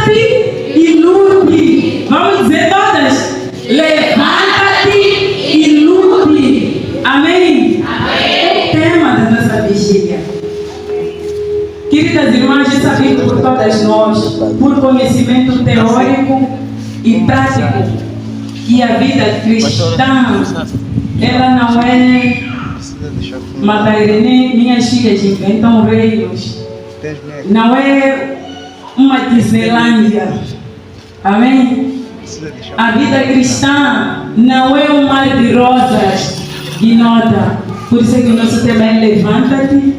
levanta-te e lute. Vamos dizer todas: levanta-te e lute. Amém? É o tema da nossa vigília. Queridas irmãs, é sabido por todas nós, por conhecimento teórico e prático, que a vida cristã, ela não é Matairene, minhas filhas inventam reinos. Não é uma Disneylândia. Amém? A vida cristã não é um mar de rosas e nota. Por isso é que o nosso tema é levanta-te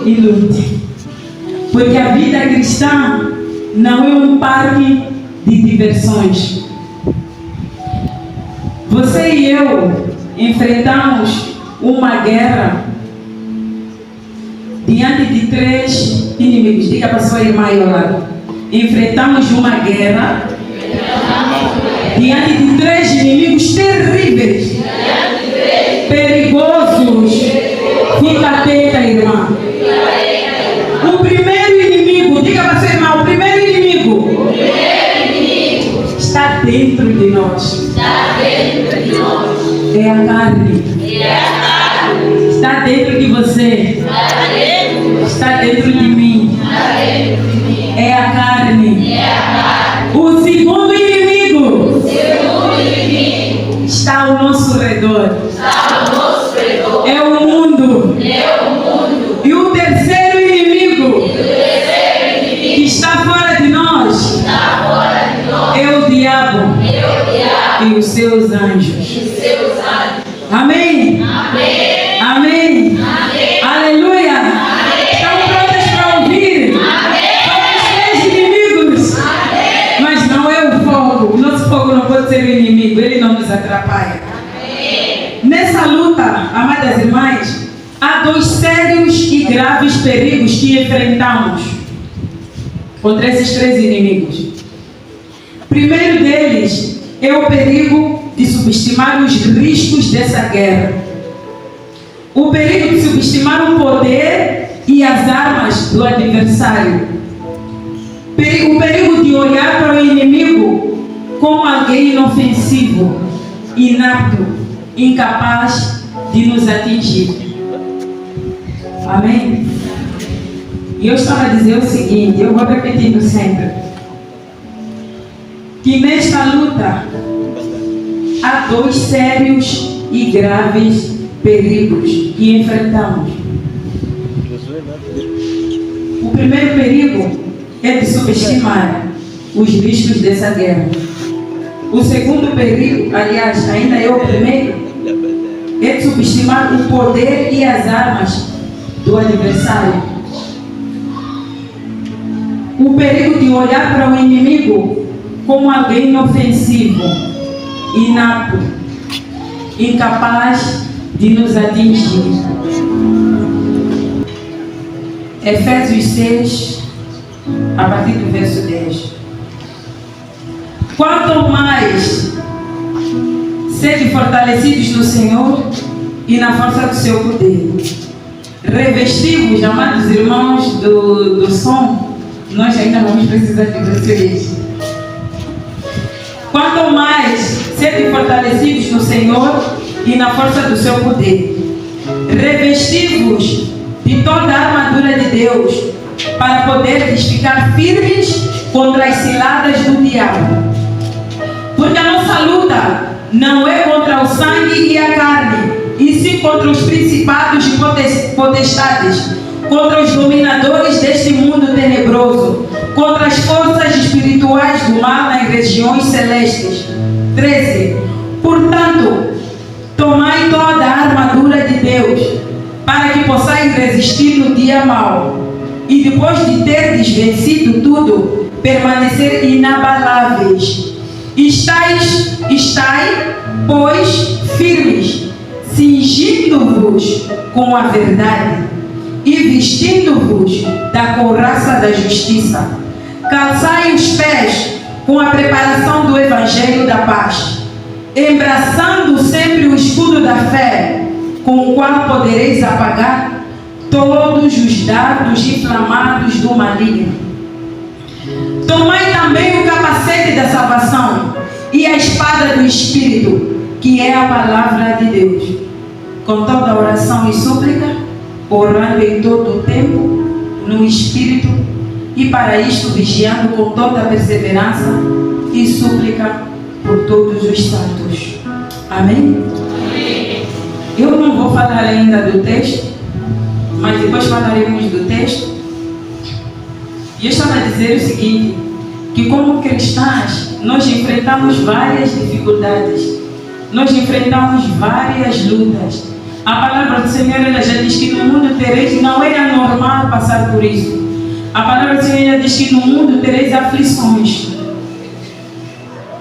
e lute. Porque a vida cristã não é um parque de diversões. Você e eu enfrentamos uma guerra diante de 3 inimigos. Diga para sua irmã aí ao lado. Enfrentamos uma guerra diante de 3 inimigos terríveis, perigosos. Fica atenta, irmã. O primeiro inimigo, diga para sua irmã, o primeiro inimigo está dentro de nós. É a carne. Está dentro de você. Está dentro de mim. É a carne. O segundo inimigo está ao nosso redor. É o mundo. E o terceiro inimigo que está fora de nós é o diabo e os seus anjos. Amém? Amém. Amém. Aleluia. Estão prontas para ouvir? Somos 3 inimigos. Mas não é o fogo. O nosso fogo não pode ser o inimigo. Ele não nos atrapalha. Nessa luta, amadas irmãs, há 2 sérios e graves perigos que enfrentamos contra esses 3 inimigos. O primeiro deles é o perigo de subestimar os riscos dessa guerra. O perigo de subestimar o poder e as armas do adversário. O perigo de olhar para o inimigo como alguém inofensivo, inapto, incapaz de nos atingir. Amém? E eu estava a dizer o seguinte, eu vou repetindo sempre, que nesta luta há 2 sérios e graves perigos que enfrentamos. O primeiro perigo é de subestimar os riscos dessa guerra. O segundo perigo, aliás, ainda é o primeiro, é de subestimar o poder e as armas do adversário. O perigo de olhar para o inimigo como alguém inofensivo, inapto, incapaz de nos atingir. Efésios 6, a partir do verso 10. Quanto mais sede fortalecidos no Senhor e na força do seu poder. Revestivos, amados irmãos do som, nós ainda vamos precisar de vocês. Quanto mais sede fortalecidos no Senhor e na força do seu poder. Revestivos de toda a armadura de Deus, para poderes ficar firmes contra as ciladas do diabo. Porque a nossa luta não é contra o sangue e a carne, e sim contra os principados e potestades, contra os dominadores deste mundo tenebroso, contra as forças espirituais do mal nas regiões celestes. 13. Portanto, tomai toda a armadura de Deus, para que possais resistir no dia mau, e depois de terdes vencido tudo, permanecer inabaláveis. Estai, pois, firmes, cingindo-vos com a verdade e vestindo-vos da couraça da justiça. Calçai os pés com a preparação do evangelho da paz, embraçando sempre o escudo da fé, com o qual podereis apagar todos os dardos inflamados do maligno. Tomai capacete da salvação e a espada do Espírito, que é a palavra de Deus, com toda oração e súplica, orando em todo o tempo, no Espírito, e para isto vigiando com toda a perseverança e súplica por todos os santos. Amém? Amém. Eu não vou falar ainda do texto, mas depois falaremos do texto. E eu estava a dizer o seguinte, que como cristãs, nós enfrentamos várias dificuldades, nós enfrentamos várias lutas. A palavra do Senhor, ela já diz que no mundo tereis, não é anormal passar por isso. A palavra do Senhor já diz que no mundo tereis aflições.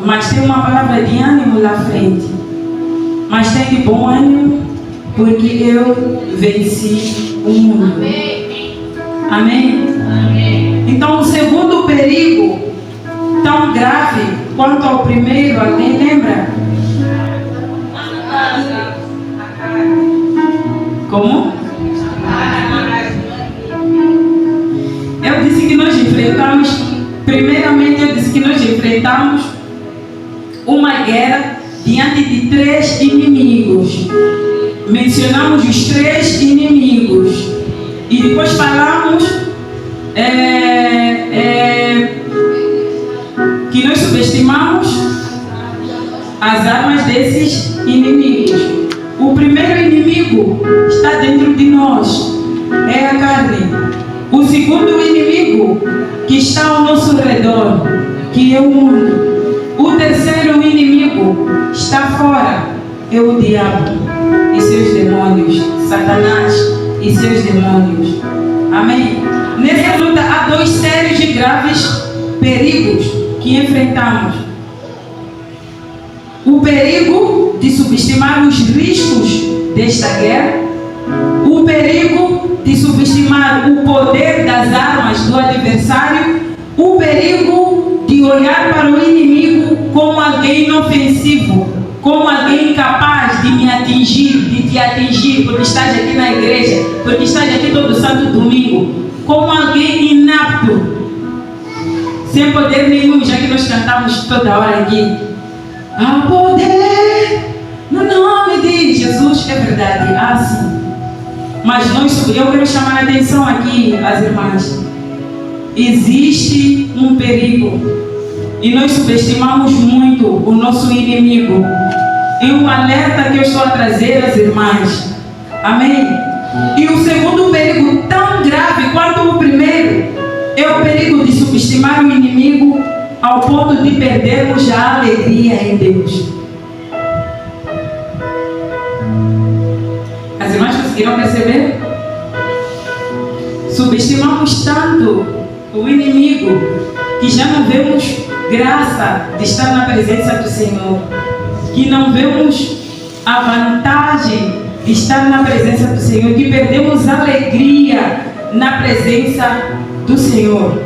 Mas tem uma palavra de ânimo lá frente. Mas tem de bom ânimo, porque eu venci o mundo. Amém? Amém? Então, o segundo perigo, tão grave quanto ao primeiro, alguém lembra? Como? Eu disse que nós enfrentamos, primeiramente eu disse que nós enfrentamos uma guerra diante de 3 inimigos. Mencionamos os 3 inimigos. E depois falamos que nós subestimamos as armas desses inimigos. O primeiro inimigo está dentro de nós, é a carne. O segundo inimigo que está ao nosso redor, que é o mundo. O terceiro inimigo está fora, é o diabo e seus demônios, Satanás e seus demônios. Amém? Nessa luta há 2 sérios e graves perigos que enfrentamos. O perigo de subestimar os riscos desta guerra, o perigo de subestimar o poder das armas do adversário, o perigo de olhar para o inimigo como alguém inofensivo, como alguém capaz de me atingir, de te atingir, porque estás aqui na igreja, porque estás aqui todo santo domingo, como alguém inapto, sem poder nenhum, já que nós cantamos toda hora aqui. Há poder no nome de Jesus, é verdade, sim. Mas eu quero chamar a atenção aqui, as irmãs. Existe um perigo e nós subestimamos muito o nosso inimigo. É um alerta que eu estou a trazer às irmãs. Amém? E o segundo perigo, tão grave quanto o primeiro, é o perigo de subestimar o inimigo ao ponto de perdermos a alegria em Deus. As irmãs conseguiram perceber? Subestimamos tanto o inimigo que já não vemos graça de estar na presença do Senhor, que não vemos a vantagem de estar na presença do Senhor, que perdemos alegria na presença do Senhor.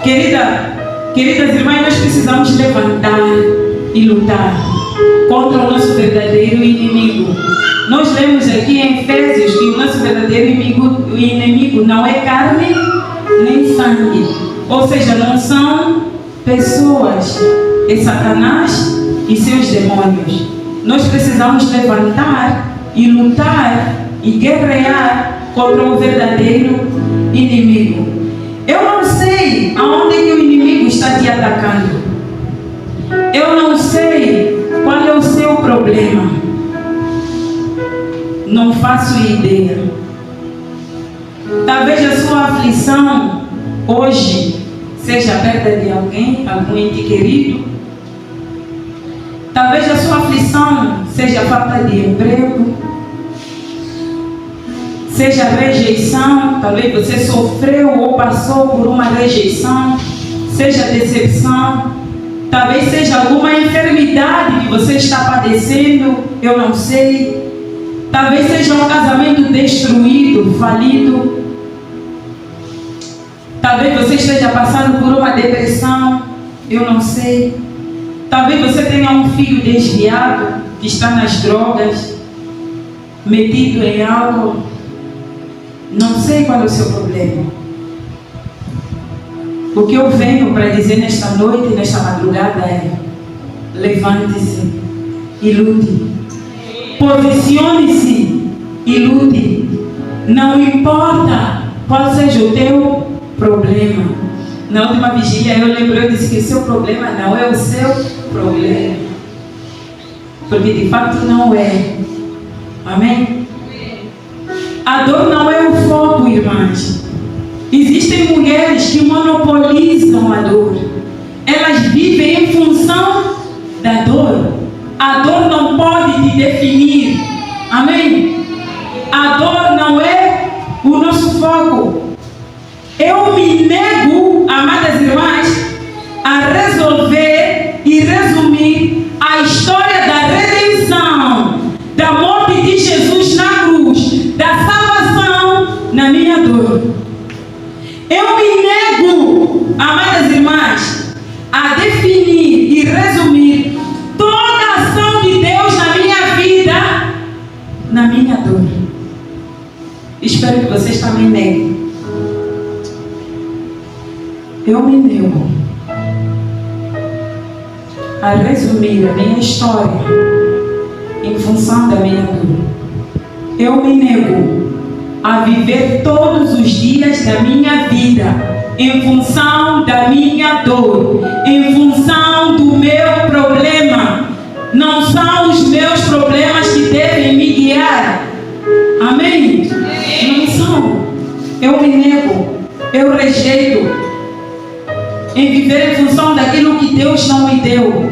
Queridas irmãs, nós precisamos levantar e lutar contra o nosso verdadeiro inimigo. Nós lemos aqui em Efésios que o nosso verdadeiro inimigo não é carne nem sangue, ou seja, não são pessoas, é Satanás e seus demônios. Nós precisamos levantar e lutar e guerrear contra o verdadeiro inimigo. Eu não sei aonde que o inimigo está te atacando. Eu não sei qual é o seu problema. Não faço ideia. Talvez a sua aflição hoje seja a perda de alguém, algum ente querido. Talvez a sua aflição seja a falta de emprego, seja a rejeição. Talvez você sofreu ou passou por uma rejeição, seja a decepção. Talvez seja alguma enfermidade que você está padecendo, eu não sei. Talvez seja um casamento destruído, falido. Talvez você esteja passando por uma depressão, eu não sei. Talvez você tenha um filho desviado, que está nas drogas, metido em álcool. Não sei qual é o seu problema. O que eu venho para dizer nesta noite, nesta madrugada é: levante-se e lute. Posicione-se e lute. Não importa qual seja o teu problema. Na última vigília eu disse que o seu problema não é o seu problema. Porque de fato não é. Amém? A dor não é o foco, irmãs. Existem mulheres que monopolizam a dor. Elas vivem em função da dor. A dor não pode te definir. Amém? A dor não é o nosso foco. Eu me nego, amadas irmãs, a resolver e resumir a história da redenção, da morte de Jesus na cruz, da salvação na minha dor. Eu me nego, amadas irmãs, a definir e resumir toda a ação de Deus na minha vida, na minha dor. Espero que vocês também neguem. Eu me nego a resumir a minha história em função da minha dor. Eu me nego a viver todos os dias da minha vida em função da minha dor, em função do meu problema. Não são os meus problemas que devem me guiar. Amém? Não são. Eu me nego, eu rejeito em viver em função daquilo que Deus não me deu,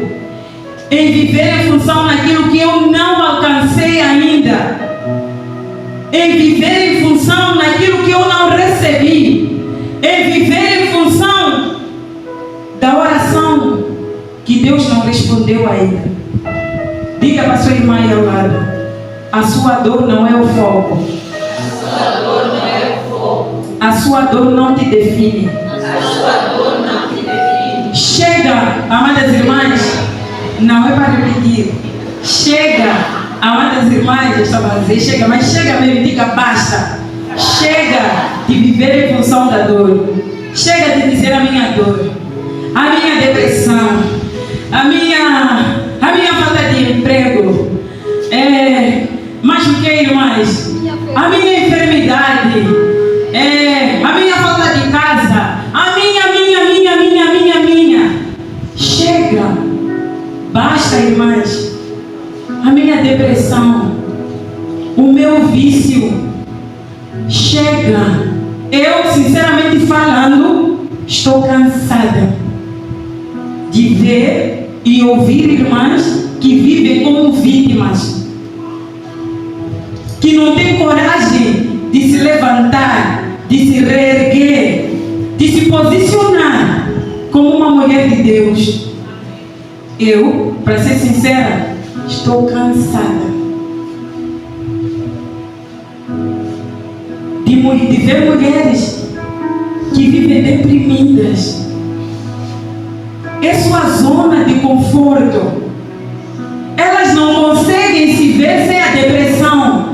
em viver em função daquilo que eu não alcancei ainda, em viver em função daquilo que eu não recebi, em viver em função da oração que Deus não respondeu ainda. Diga para a sua irmã aí ao lado: a sua dor não é o foco. A sua dor não é o foco. A sua dor não te define. A sua dor não te define. Chega, amadas irmãs, não é para repetir. Chega, amadas irmãs, eu estava a dizer chega, mas chega mesmo, diga basta. Chega de viver em função da dor. Chega de dizer a minha dor, a minha depressão, a minha falta de emprego, mais o que, irmãs? A minha enfermidade, a minha falta de casa, a minha. Chega, basta, irmãs. A minha depressão, o meu vício, chega. Eu, sinceramente falando, estou cansada de ver e ouvir irmãs que vivem como vítimas, que não têm coragem de se levantar, de se reerguer, de se posicionar como uma mulher de Deus. Eu, para ser sincera, estou cansada de ver mulheres que vivem deprimidas. É sua zona de conforto. Elas não conseguem se ver sem a depressão,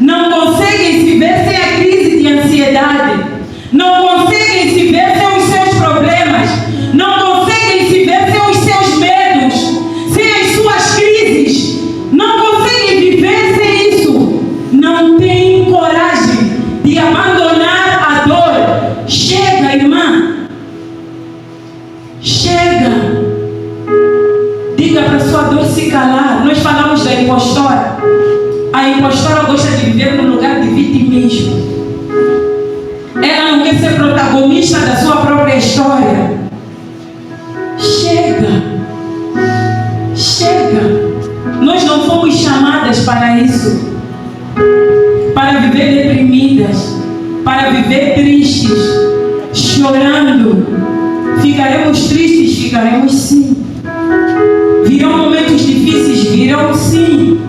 não conseguem se ver sem a crise de ansiedade, não conseguem se ver sem os seus problemas, não conseguem se ver sem os seus medos, sem as suas crises, não conseguem viver sem isso, não têm coragem de abandonar a dor. Chega, irmã, chega. Diga para sua dor se calar. Nós falamos da impostora. A impostora gosta de viver no lugar de vitimismo. Ela não quer ser protagonista da sua própria história. Chega. Chega. Nós não fomos chamadas para isso. Para viver deprimidas. Para viver tristes. Chorando. Ficaremos tristes? Ficaremos sim. Virão momentos difíceis? Virão sim.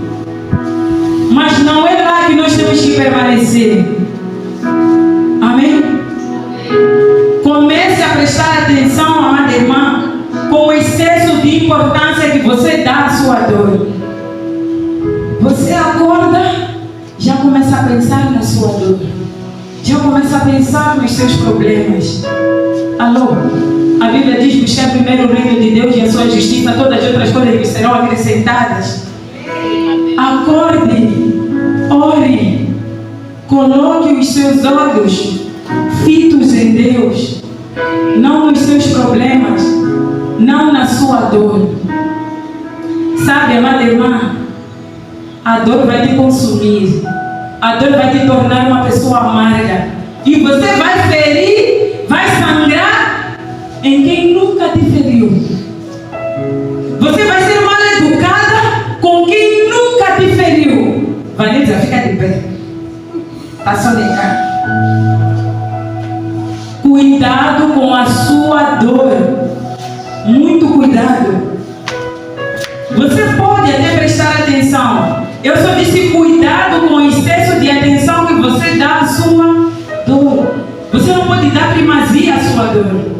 Mas não é lá que nós temos que permanecer. Amém? Comece a prestar atenção, amada irmã, com o excesso de importância que você dá à sua dor. Você acorda, já começa a pensar na sua dor. Já começa a pensar nos seus problemas. Alô? A Bíblia diz: buscar primeiro o reino de Deus e a sua justiça, todas as outras coisas que serão acrescentadas. Acorde, ore, coloque os seus olhos fitos em Deus, não nos seus problemas, não na sua dor. Sabe, amada irmã, a dor vai te consumir, a dor vai te tornar uma pessoa amarga, e você vai ferir, vai sangrar em quem nunca te feriu. Você vai ser mal educada com quem nunca te feriu. Vanessa, fica de pé. Passou de cá. Cuidado com a sua dor. Muito cuidado. Você pode até prestar atenção. Eu só disse cuidado com o excesso de atenção que você dá à sua dor. Você não pode dar primazia à sua dor.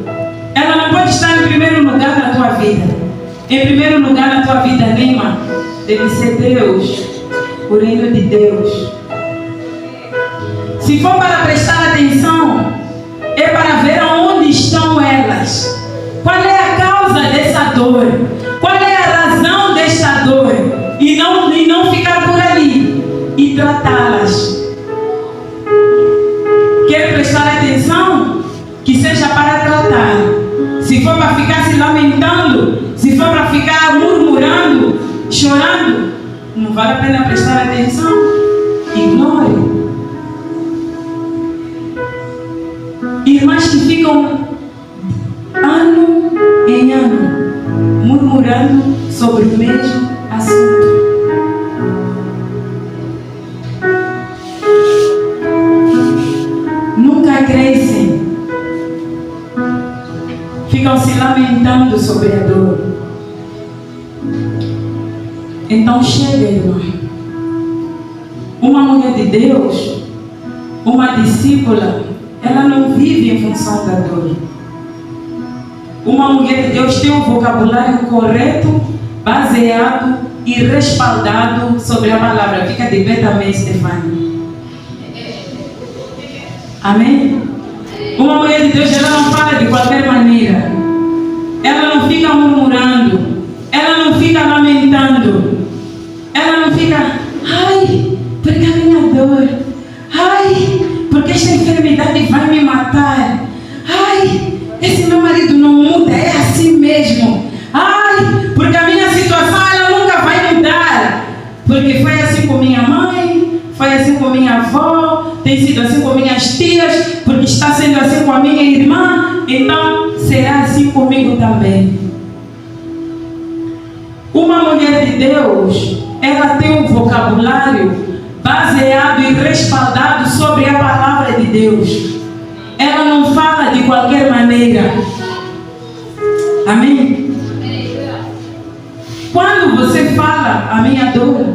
Ela não pode estar em primeiro lugar na tua vida. Em primeiro lugar na tua vida, Neymar, deve ser Deus, o reino de Deus. Se for para prestar atenção, é para ver aonde estão elas. Qual é a causa dessa dor? Qual é a razão desta dor? E não ficar por ali e tratá-las. Quer prestar atenção? Que seja para tratar. Se for para ficar se lamentando, se for para ficar murmurando, chorando, não vale a pena prestar atenção. Ignore. Irmãs que ficam ano em ano murmurando sobre o mesmo assunto. Nunca crescem. Ficam se lamentando sobre a dor. Então chega, irmã. Uma mulher de Deus, uma discípula, ela não vive em função da dor. Uma mulher de Deus tem um vocabulário correto, baseado e respaldado sobre a palavra. Fica de pé também, Stefania. Amém? Uma mulher de Deus, ela não fala de qualquer maneira. Ela não fica murmurando. Ela não fica lamentando. Ela não fica, ai, porque a minha dor. Ai, porque esta enfermidade vai me matar. Ai, esse meu marido não muda, é assim mesmo. Ai, porque a minha situação ela nunca vai mudar. Porque foi assim com minha mãe, foi assim com minha avó, tem sido assim com minhas tias, porque está sendo assim com a minha irmã, então será assim comigo também. Uma mulher de Deus, ela tem um vocabulário baseado e respaldado sobre a palavra de Deus. Ela não fala de qualquer maneira. Amém? Quando você fala a minha dor,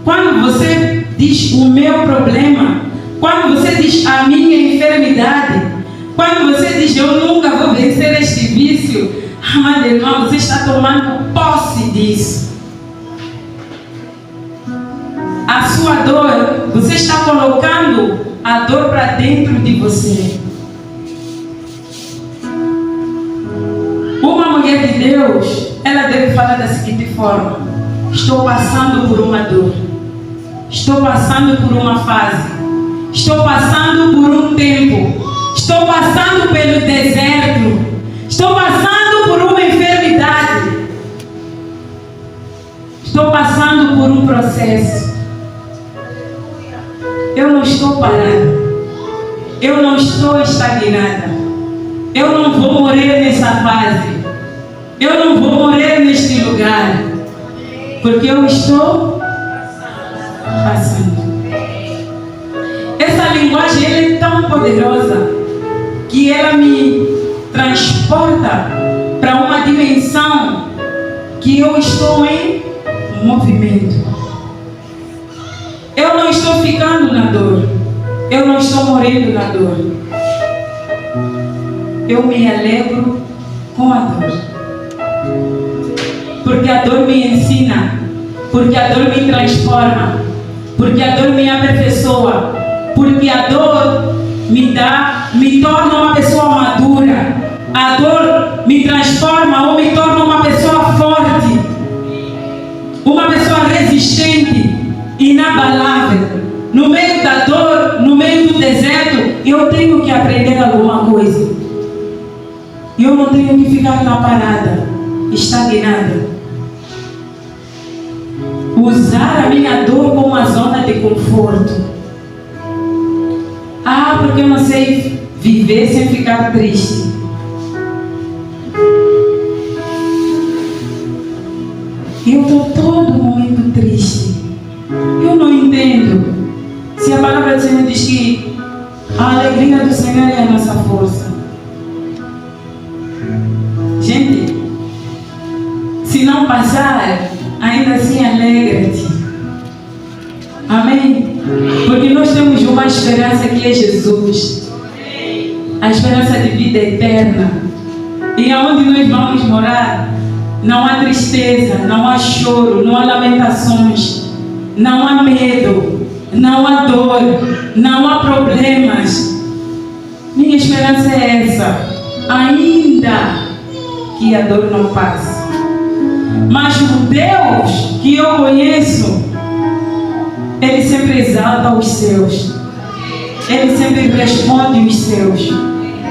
quando você diz o meu problema, quando você diz a minha enfermidade, quando você diz eu nunca vou vencer este vício, amada irmã, você está tomando posse disso. A sua dor, você está colocando a dor para dentro de você. Uma mulher de Deus, ela deve falar da seguinte forma: estou passando por uma dor, estou passando por uma fase, estou passando por um tempo, estou passando pelo deserto, estou passando por uma enfermidade, estou passando por um processo. Eu não estou parada, eu não estou estagnada, eu não vou morrer nessa fase, eu não vou morrer neste lugar, porque eu estou passando. Essa linguagem ela é tão poderosa que ela me transporta para uma dimensão que eu estou em movimento. Eu não estou ficando na dor. Eu não estou morrendo na dor. Eu me alegro com a dor. Porque a dor me ensina. Porque a dor me transforma. Porque a dor me aperfeiçoa. Porque a dor me torna uma pessoa madura. A dor me transforma ou me torna uma pessoa forte, uma pessoa resistente, inabalável. No meio da dor, no meio do deserto, eu tenho que aprender alguma coisa. Eu não tenho que ficar lá parada, estagnada. Usar a minha dor como uma zona de conforto. Porque eu não sei viver sem ficar triste. Eu estou todo momento triste. Eu não entendo. Se a palavra do Senhor diz que a alegria do Senhor é a nossa força. Gente, se não passar, ainda assim alegra-te. Amém? Porque nós temos uma esperança que é Jesus. A esperança de vida eterna. E aonde nós vamos morar, não há tristeza, não há choro, não há lamentações, não há medo, não há dor, não há problemas. Minha esperança é essa. Ainda que a dor não passe. Mas o Deus que eu conheço, Ele sempre exalta os seus. Ele sempre responde os seus.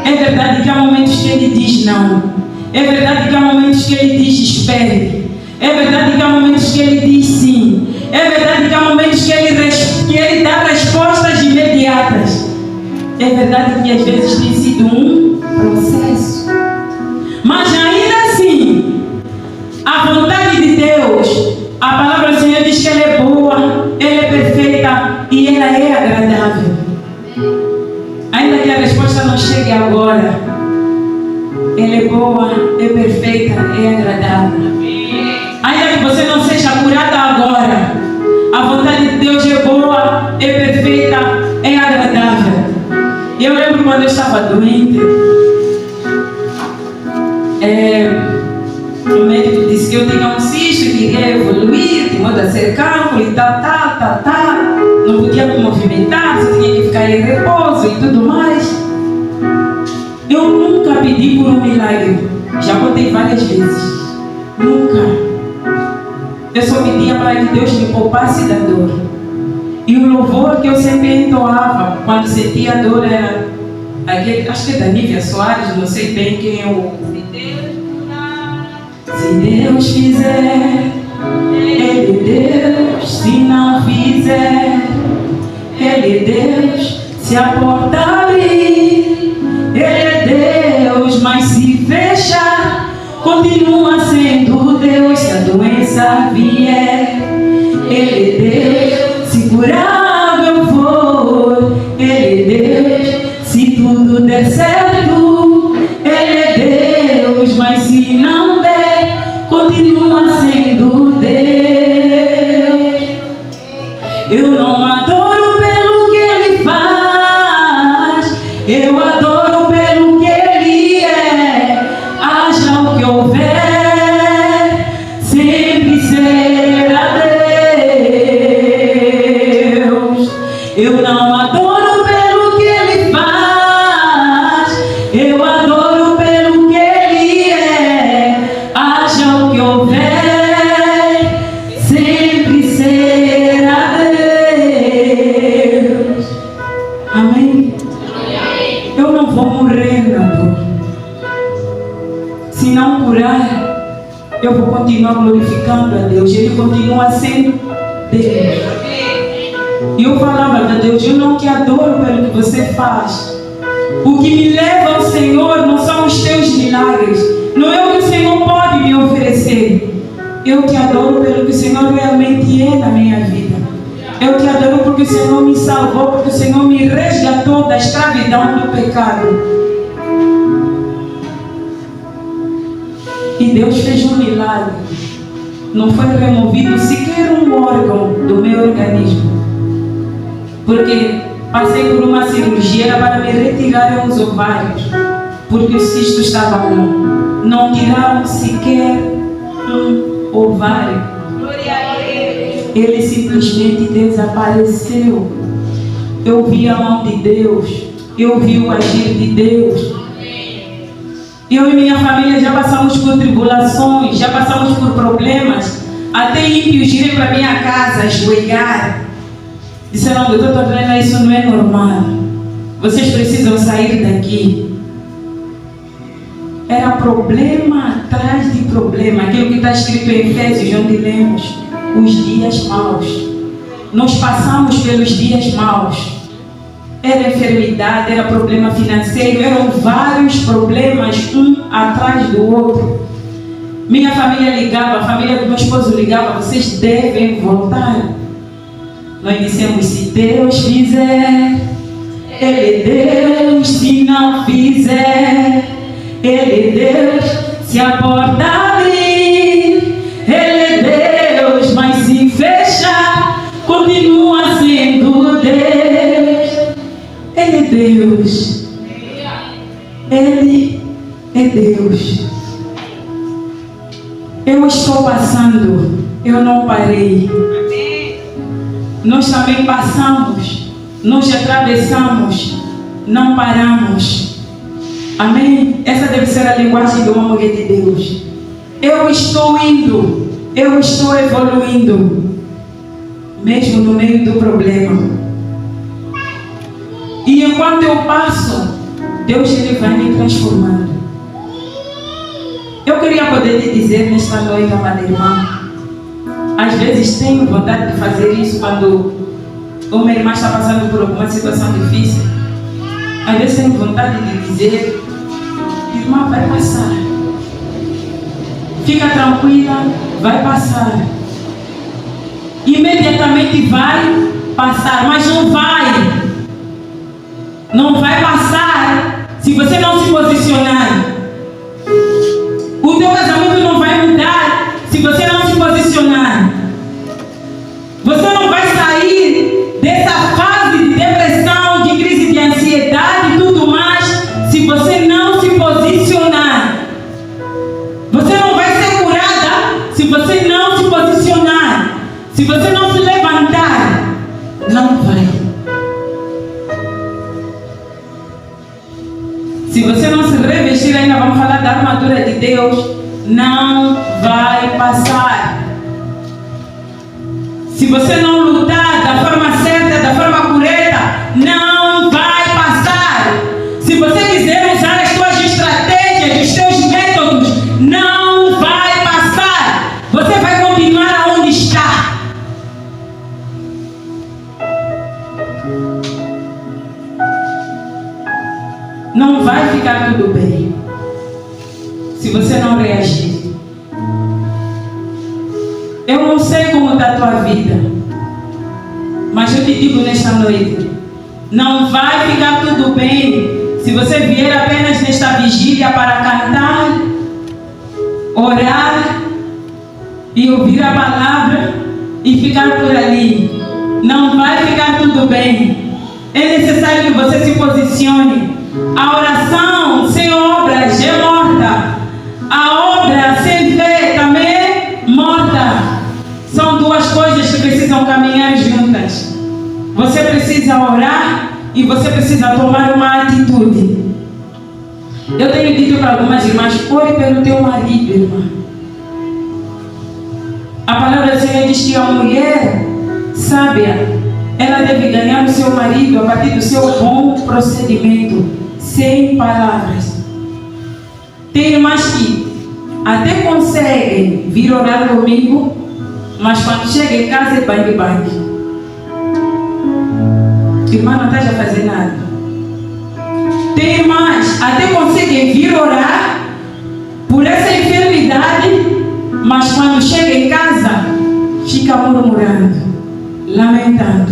É verdade que há momentos que Ele diz não. É verdade que há momentos que Ele diz espere. É verdade que há momentos que Ele diz sim. É verdade que há momentos que Ele dá respostas imediatas. É verdade que às vezes tem sido um processo. Mas ainda assim, a vontade de Deus, a palavra do Senhor diz que ela é boa, ela é perfeita e ela é agradável. Ainda que a resposta não chegue agora, ela é boa, é perfeita, é agradável. Ainda que você não seja curada agora, a vontade de Deus é boa, é perfeita, é agradável. Eu lembro quando eu estava doente, o médico disse que eu tinha um cisto, que iria evoluir, de modo a ser cálculo e tal. Não podia me movimentar, só tinha que ficar em repouso e tudo mais. Eu nunca pedi por um milagre. Já contei várias vezes. Nunca. Eu só pedia para que Deus me poupasse da dor. E o louvor que eu sempre entoava quando sentia a dor era aquele, acho que é da Nívia Soares, não sei bem quem eu. Se Deus fizer, Ele é Deus. Se não fizer, Ele é Deus. Se a porta abrir, Ele é Deus. Mas se fechar, continua sendo Deus. Se a doença vier, Ele é Deus. Se curar eu for, Ele é Deus. Se tudo der certo, Ele é Deus. Mas se não der, continua sendo Deus. Eu não adoro pelo que Ele faz, eu adoro pelo que Ele é. Haja o que houver, sempre será Deus. Eu não adoro pelo que Ele faz, eu adoro pelo que Ele é. Haja o que houver, sempre será Deus. Amém? Eu não vou morrer na dor. Se não curar, eu vou continuar glorificando a Deus. Ele continua sendo Deus. E eu falava a Deus, eu não te adoro pelo que você faz. O que me leva ao Senhor não são os teus milagres. Não é o que o Senhor pode me oferecer. Eu te adoro pelo que o Senhor realmente é na minha vida. Eu te adoro porque o Senhor me salvou, porque o Senhor me resgatou da escravidão do pecado. E Deus fez um milagre. Não foi removido sequer um órgão do meu organismo. Porque passei por uma cirurgia para me retirarem os ovários. Porque o cisto estava bom. Não tiraram sequer um ovário. Ele simplesmente desapareceu. Eu vi a mão de Deus. eu vi o agir de Deus. Eu e minha família já passamos por tribulações, já passamos por problemas. Até ímpios irem para minha casa ajoelhar. Disseram: doutor Tadrena, isso não é normal. Vocês precisam sair daqui. Era problema atrás de problema. Aquilo que está escrito em Efésios, onde lemos os dias maus. Nós passamos pelos dias maus. Era enfermidade, era problema financeiro, eram vários problemas, um atrás do outro. Minha família ligava, a família do meu esposo ligava: vocês devem voltar. Nós dissemos: se Deus fizer, Ele é Deus. Se não fizer, Ele é Deus. Se a porta abrir, Ele é Deus. Mas se fechar, continua sendo Deus. Ele é Deus. Ele é Deus. Eu estou passando, eu não parei. Nós também passamos, nós atravessamos, não paramos. Amém? Essa deve ser a linguagem de uma mulher de Deus. Eu estou indo, eu estou evoluindo, mesmo no meio do problema. E enquanto eu passo, Deus Ele vai me transformando. Eu queria poder te dizer nesta noite, amada irmã, às vezes tenho vontade de fazer isso quando uma irmã está passando por alguma situação difícil. Às vezes tenho vontade de dizer: irmã, vai passar. Fica tranquila, vai passar. Imediatamente vai passar, mas não vai. Não vai passar se você não se posicionar. O teu casamento não vai mudar se você não se posicionar. Você não vai sair dessa fase de depressão, de crise de ansiedade e tudo mais se você não se posicionar. Você não vai ser curada se você não se posicionar. Se você não se levantar, não vai. Se você não se revestir, ainda vamos falar da armadura de Deus, não vai passar. Se você não lutar da forma certa, da forma correta, não vai passar. Se você quiser usar as suas estratégias, os seus métodos, não vai passar. Você vai continuar onde está. Não vai ficar tudo bem se você não reagir. Eu não sei como está a tua vida, mas eu te digo nesta noite: não vai ficar tudo bem se você vier apenas nesta vigília para cantar, orar e ouvir a palavra e ficar por ali. Não vai ficar tudo bem. É necessário que você se posicione. A oração sem obras é morta. A obra sem fé também é morta. São duas coisas que precisam caminhar juntas. Você precisa orar e você precisa tomar uma atitude. Eu tenho dito para algumas irmãs: ore pelo teu marido, irmã. A palavra do Senhor diz que a mulher sábia, ela deve ganhar o seu marido a partir do seu bom procedimento, sem palavras. Tem irmãs que até conseguem vir orar comigo, mas quando chega em casa é bang-bang. Irmã, não está a fazer nada. Tem irmãs até conseguem vir orar por essa enfermidade, mas quando chega em casa fica murmurando, lamentando.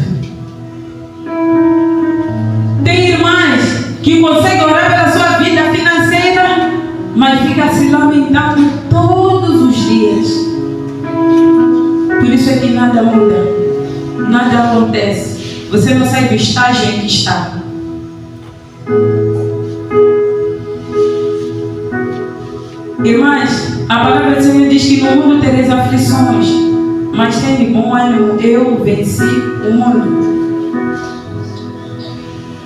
Tem irmãs que conseguem orar pela sua vida financeira, mas fica se lamentando todos os dias. Por isso é que nada muda, nada acontece. Você não sai do estágio em que está. Irmãs, a palavra do Senhor diz que no mundo tereis aflições, mas tende bom ânimo, eu venci o mundo.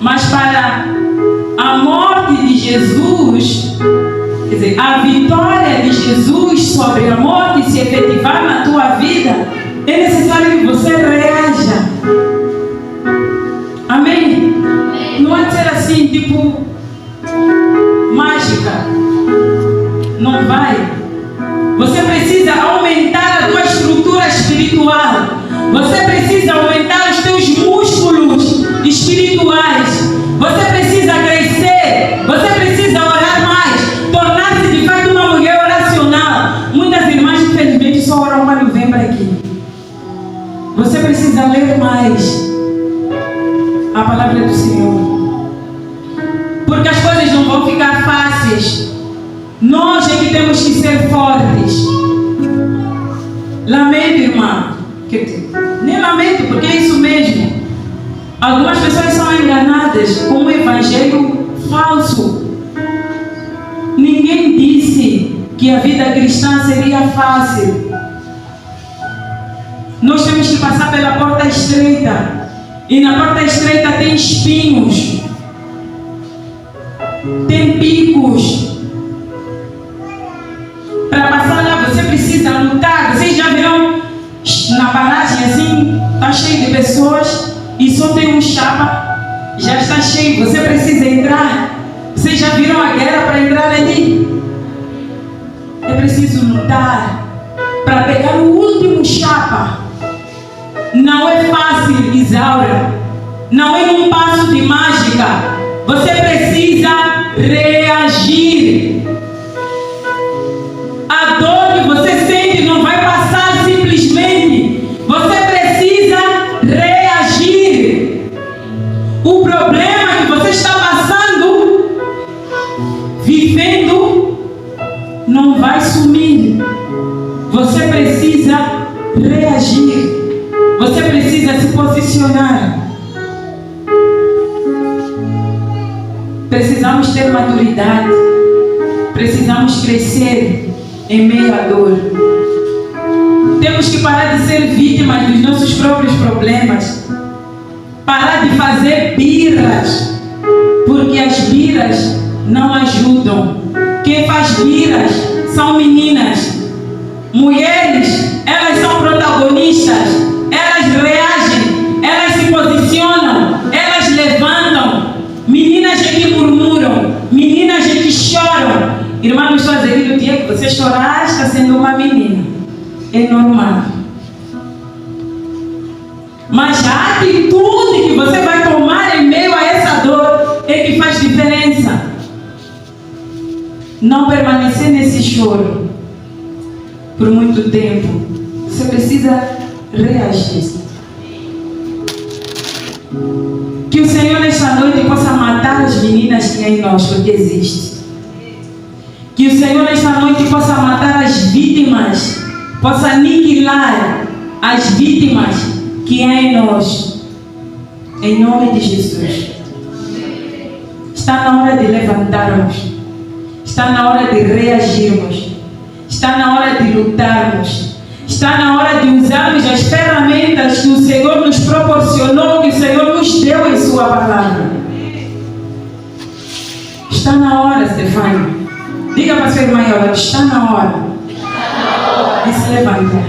Mas para a morte de Jesus, quer dizer, a vitória de Jesus sobre a morte se efetivar na tua vida, é necessário que você reaja. Amém? Não há de ser assim, tipo, mágica. Não vai. Você precisa aumentar a tua estrutura espiritual. Você precisa aumentar os teus músculos espirituais. Você precisa crescer. Você precisa orar mais. Tornar-se de fato uma mulher oracional. Muitas irmãs, infelizmente, só oram para novembro aqui. Você precisa ler mais a palavra do Senhor. Porque as coisas não vão ficar fáceis. Nós é que temos que ser fortes. Lamento, irmã. Nem lamento, porque é isso mesmo. Algumas pessoas são enganadas com um evangelho falso. Ninguém disse que a vida cristã seria fácil. Nós temos que passar pela porta estreita. E na porta estreita tem espinhos. Tem picos. Para passar lá você precisa lutar. Vocês já viram na paragem assim, está cheio de pessoas e só tem um chapa, já está cheio, você precisa entrar. Vocês já viram a guerra para entrar ali? É preciso lutar para pegar o último chapa. Não é fácil, Isaura. Não é um passo de mágica. Você precisa reagir. A dor que você sente não vai passar simplesmente. Você precisa reagir. O problema que você está passando, vivendo, não vai sumir. Você precisa reagir. Você precisa se posicionar. Precisamos ter maturidade. Precisamos crescer em meio à dor. Temos que parar de ser vítimas dos nossos próprios problemas. Parar de fazer birras, porque as birras não ajudam. Quem faz birras são meninas. Mulheres, elas são protagonistas. Elas reagem, elas se posicionam, elas levantam. Meninas é que murmuram, meninas é que choram. Irmã, não estou a dizer que no dia que você chorar está sendo uma menina. É normal. Mas a atitude que você vai tomar em meio a essa dor é que faz diferença. Não permanecer nesse choro por muito tempo. Você precisa reagir. Que o Senhor nesta noite possa matar as meninas que há em nós, porque existe. Que o Senhor nesta noite possa matar as vítimas, possa aniquilar as vítimas que há em nós. Em nome de Jesus. Está na hora de levantarmos. Está na hora de reagirmos. Está na hora de lutarmos. Está na hora de usarmos as ferramentas que o Senhor nos proporcionou, que o Senhor nos deu em sua palavra. Está na hora, Stefano. Diga para a sua irmã agora, está na hora de se levantar.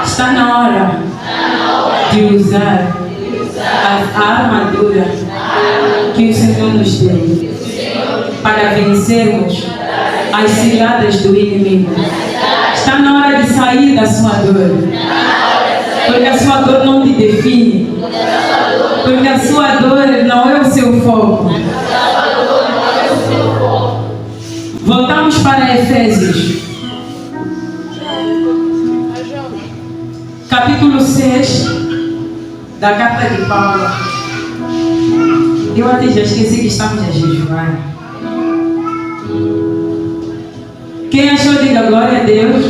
Está na hora de usar a armadura que o Senhor nos deu para vencermos as ciladas do inimigo. Está na hora de sair da sua dor. Porque a sua dor não te define. Porque a sua dor não é o seu foco. Voltamos para Efésios. Capítulo 6 da carta de Paulo. Eu até já esqueci que estamos a jejuar. Quem achou, diga glória a Deus.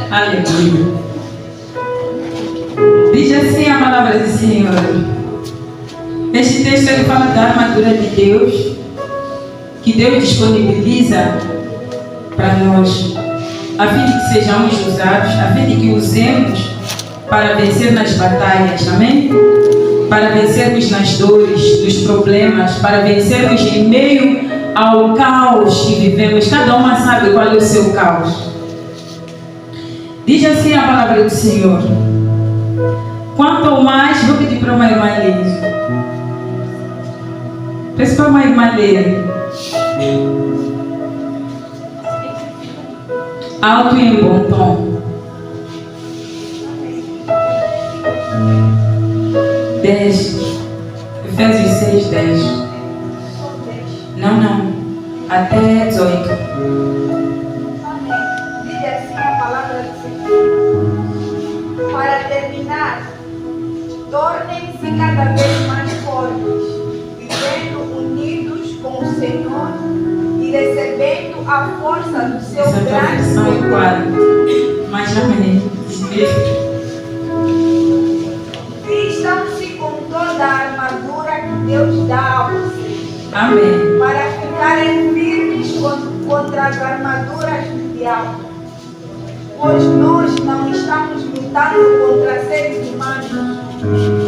Aleluia. Diz assim a palavra do Senhor. Este texto ele fala da armadura de Deus, que Deus disponibiliza para nós, a fim de que sejamos usados, a fim de que usemos para vencer nas batalhas. Amém? para vencermos nas dores, nos problemas, para vencermos em meio ao caos que vivemos. Cada uma sabe qual é o seu caos. Diz assim a palavra do Senhor: quanto mais, vou pedir para uma irmã ler. Peço para uma irmã ler. Alto e em bom tom. 10. Efésios 6, 10. Não. Até 18. Diz assim a palavra do Senhor. Para terminar, tornem-se cada vez mais fortes, vivendo unidos com o Senhor e recebendo a força do seu grande poder. Mas amém. Vistam-se com toda a armadura que Deus dá a vocês. Amém. Para ficarem firmes contra as armaduras do diabo. Pois nós não estamos lutando contra seres humanos,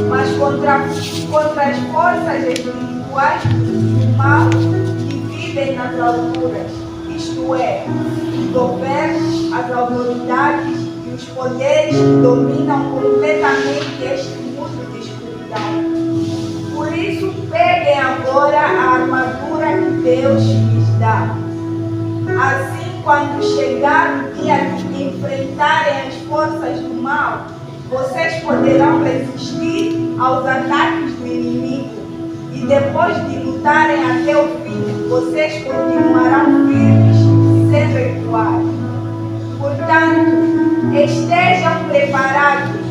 mas contra as forças espirituais do mal que vivem nas alturas, isto é, os governos, as autoridades e os poderes que dominam completamente este mundo de escuridão. Por isso, peguem agora a armadura que Deus lhes dá. Assim, quando chegar o dia de enfrentarem as forças do mal, vocês poderão resistir aos ataques do inimigo. E depois de lutarem até o fim, vocês continuarão firmes sem recuar. Portanto, estejam preparados.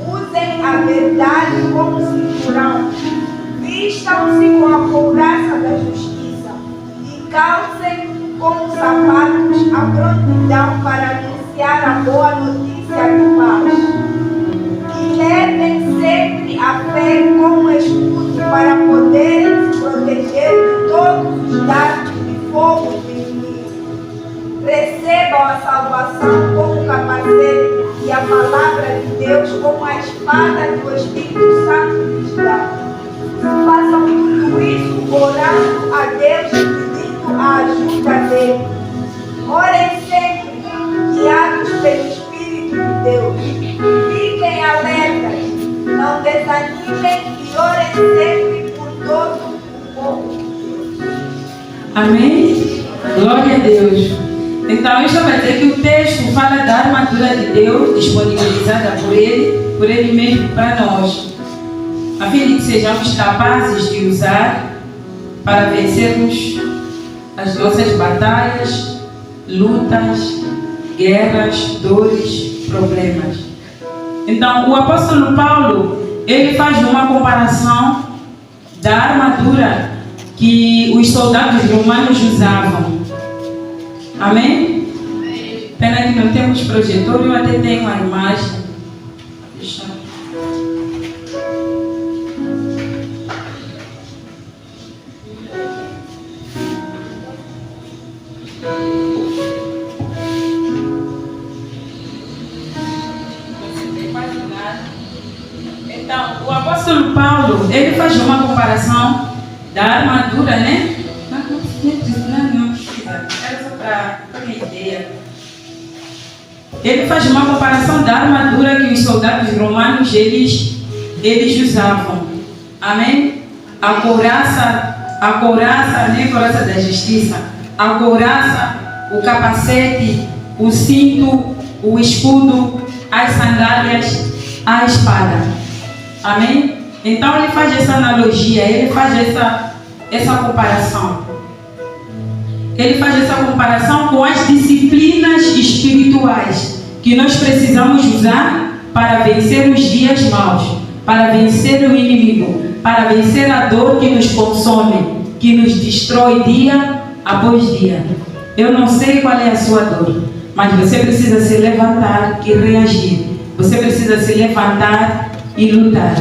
Usem a verdade como cinturão. Vistam-se com a couraça da justiça e calcem como sapatos a prontidão para anunciar a boa notícia de paz. E levem sempre a fé como escudo para poderem se proteger de todos os dardos de fogo do inimigo. Recebam a salvação como capacete e a palavra de Deus como a espada que o Espírito Santo lhes dá. Façam tudo isso orando a Deus e pedindo a ajuda dele. Orem sempre, guiados pelo Espírito de Deus. Fiquem alertas, não desanimem e orem sempre por todo o povo. Amém? Glória a Deus. Então, isso vai dizer que o texto fala da armadura de Deus disponibilizada por Ele mesmo para nós, a fim de que sejamos capazes de usar para vencermos as nossas batalhas, lutas, guerras, dores, problemas. Então, o apóstolo Paulo, ele faz uma comparação da armadura que os soldados romanos usavam. Amém? Amém. Pena que não temos projetor, eu até tenho uma imagem. Deixa eu... Então, o apóstolo Paulo, ele faz uma comparação da armadura, né? Não precisa. Era só para ter ideia. Ele faz uma comparação da armadura que os soldados romanos eles usavam. Amém? A couraça, né? Couraça da justiça. A couraça, o capacete, o cinto, o escudo, as sandálias, a espada. Amém? Então ele faz essa analogia, ele faz essa comparação. Ele faz essa comparação com as disciplinas espirituais que nós precisamos usar para vencer os dias maus, para vencer o inimigo, para vencer a dor que nos consome, que nos destrói dia após dia. Eu não sei qual é a sua dor, mas você precisa se levantar e reagir. Você precisa se levantar e lutar.